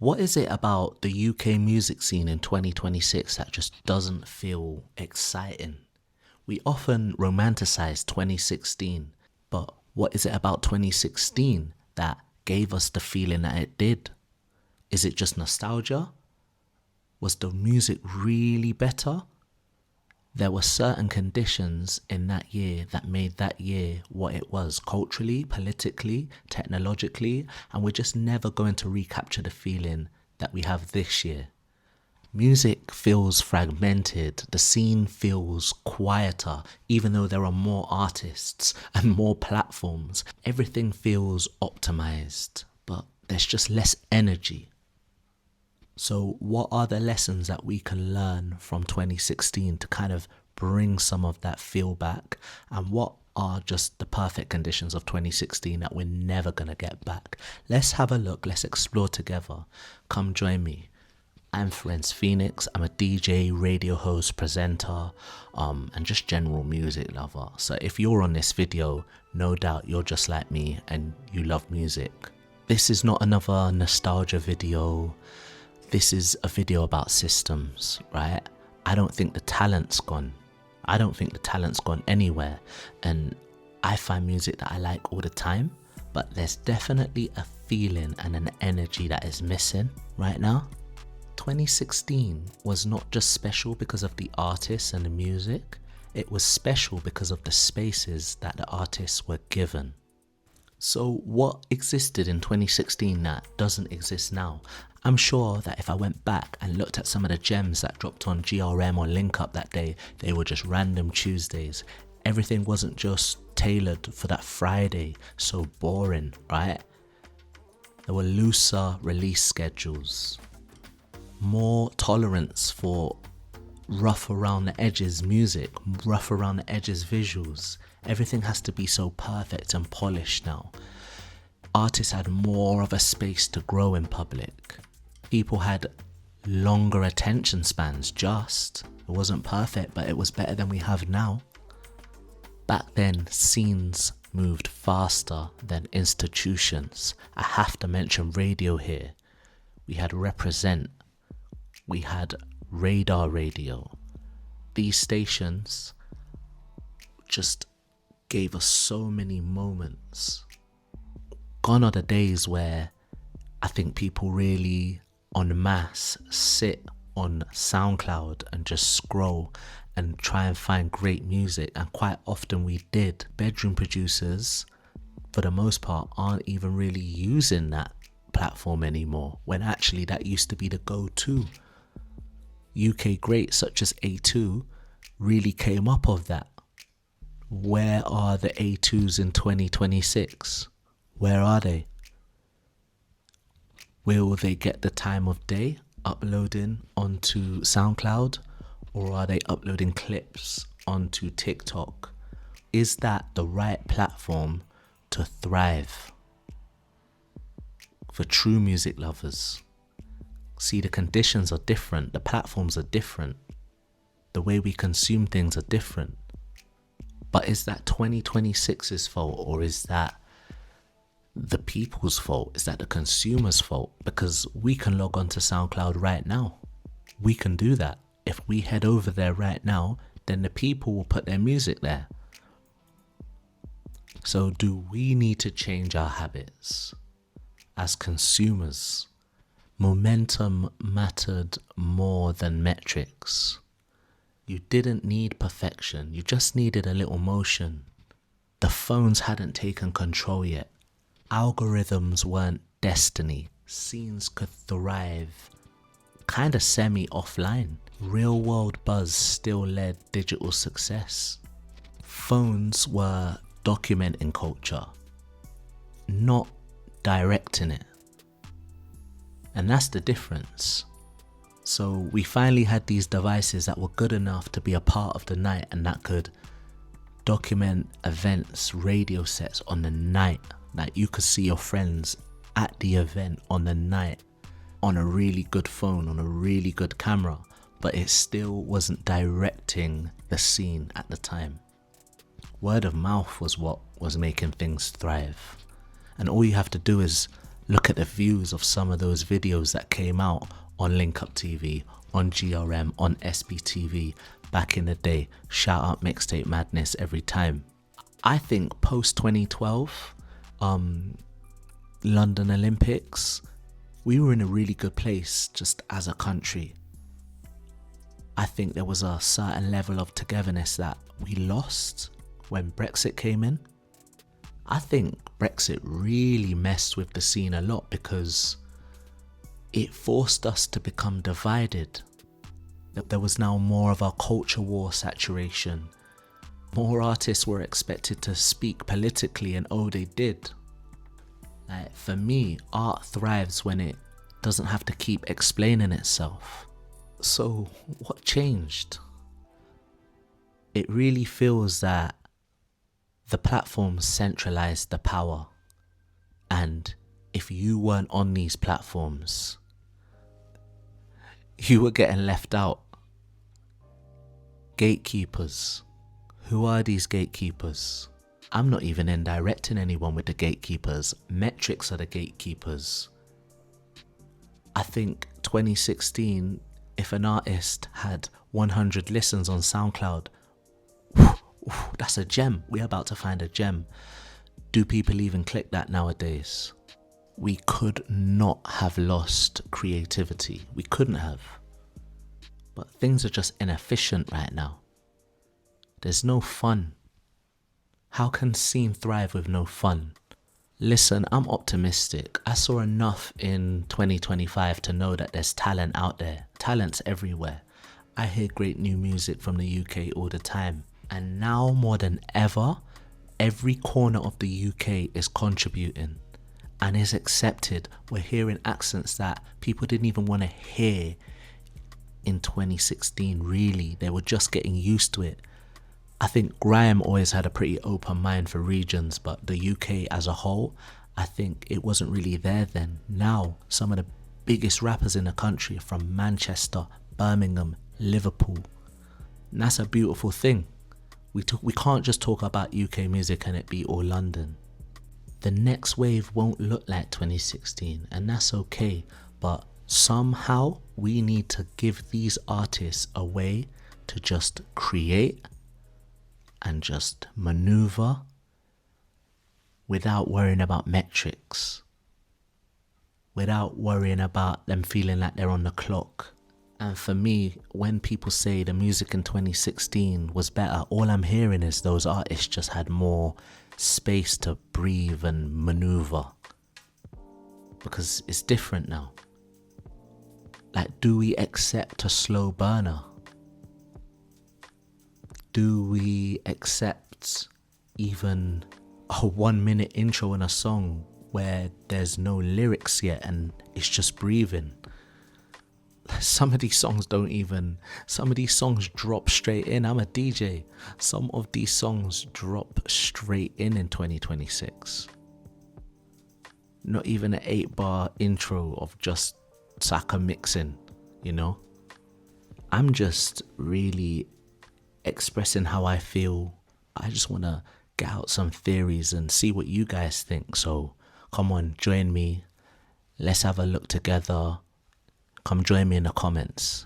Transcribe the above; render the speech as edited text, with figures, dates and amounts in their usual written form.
What is it about the UK music scene in 2026 that just doesn't feel exciting? We often romanticize 2016, but what is it about 2016 that gave us the feeling that it did? Is it just nostalgia? Was the music really better? There were certain conditions in that year that made that year what it was culturally, politically, technologically, and we're just never going to recapture the feeling that we have this year. Music feels fragmented, the scene feels quieter, even though there are more artists and more platforms. Everything feels optimized, but there's just less energy. So what are the lessons that we can learn from 2016 to kind of bring some of that feel back? And what are just the perfect conditions of 2016 that we're never going to get back? Let's have a look. Let's explore together. Come join me. I'm Firenze Phoenix. I'm a DJ, radio host, presenter, and just general music lover. So if you're on this video, no doubt you're just like me and you love music. This is not another nostalgia video. This is a video about systems, right? I don't think the talent's gone. I don't think the talent's gone anywhere. And I find music that I like all the time, but there's definitely a feeling and an energy that is missing right now. 2016 was not just special because of the artists and the music. It was special because of the spaces that the artists were given. So what existed in 2016 that doesn't exist now? I'm sure that if I went back and looked at some of the gems that dropped on GRM or Link Up that day, they were just random Tuesdays. Everything wasn't just tailored for that Friday, so boring, right? There were looser release schedules, more tolerance for rough around the edges music, rough around the edges visuals. Everything has to be so perfect and polished now. Artists had more of a space to grow in public. People had longer attention spans, it wasn't perfect, but it was better than we have now. Back then, scenes moved faster than institutions. I have to mention radio here. We had Represent, we had Radar Radio. These stations just gave us so many moments. Gone are the days where I think people really en masse sit on SoundCloud and just scroll and try and find great music, and quite often we did. Bedroom producers, for the most part, aren't even really using that platform anymore, when actually that used to be the go-to. UK greats such as A2 really came up of that. Where are the A2s in 2026? Where are they? Will they get the time of day uploading onto SoundCloud, or are they uploading clips onto TikTok? Is that the right platform to thrive for true music lovers? See, the conditions are different, the platforms are different, the way we consume things are different. But is that 2026's fault, or is that the people's fault? Is that the consumer's fault? Because we can log on to SoundCloud right now. We can do that. If we head over there right now, then the people will put their music there. So do we need to change our habits as consumers? Momentum mattered more than metrics. You didn't need perfection, you just needed a little motion. The phones hadn't taken control yet. Algorithms weren't destiny. Scenes could thrive kinda semi-offline. Real world buzz still led digital success. Phones were documenting culture, not directing it. And that's the difference. So we finally had these devices that were good enough to be a part of the night and that could document events, radio sets on the night. Like you could see your friends at the event on the night on a really good phone, on a really good camera, but it still wasn't directing the scene at the time. Word of mouth was what was making things thrive. And all you have to do is Look at the views of some of those videos that came out on Link Up TV, on GRM, on SBTV back in the day. Shout out Mixtape Madness every time. I think post 2012, London Olympics, we were in a really good place just as a country. I think there was a certain level of togetherness that we lost when Brexit came in. I think Brexit really messed with the scene a lot because it forced us to become divided. There was now more of a culture war saturation. More artists were expected to speak politically, and oh, they did. Like, for me, art thrives when it doesn't have to keep explaining itself. So what changed? It really feels that the platforms centralized the power, and if you weren't on these platforms, you were getting left out. Gatekeepers. Who are these gatekeepers? I'm not even indirecting anyone with the gatekeepers. Metrics are the gatekeepers. I think 2016, if an artist had 100 listens on SoundCloud, that's a gem. We're about to find a gem. Do people even click that nowadays? We could not have lost creativity. We couldn't have. But things are just inefficient right now. There's no fun. How can scene thrive with no fun? Listen, I'm optimistic. I saw enough in 2025 to know that there's talent out there. Talent's everywhere. I hear great new music from the UK all the time. And now more than ever, every corner of the UK is contributing and is accepted. We're hearing accents that people didn't even want to hear in 2016, really. They were just getting used to it. I think grime always had a pretty open mind for regions, but the UK as a whole, I think it wasn't really there then. Now, some of the biggest rappers in the country are from Manchester, Birmingham, Liverpool. And that's a beautiful thing. We can't just talk about UK music and it be all London. The next wave won't look like 2016, and that's okay, but somehow we need to give these artists a way to just create and just maneuver without worrying about metrics, without worrying about them feeling like they're on the clock. And for me, when people say the music in 2016 was better, all I'm hearing is those artists just had more space to breathe and maneuver, because it's different now. Like, do we accept a slow burner? Do we accept even a 1 minute intro in a song where there's no lyrics yet and it's just breathing? Some of these songs drop straight in. I'm a DJ. Some of these songs drop straight in 2026. Not even an 8-bar intro of just Saka mixing, you know? I'm just really expressing how I feel. I just want to get out some theories and see what you guys think. So come on, join me. Let's have a look together. Come join me in the comments.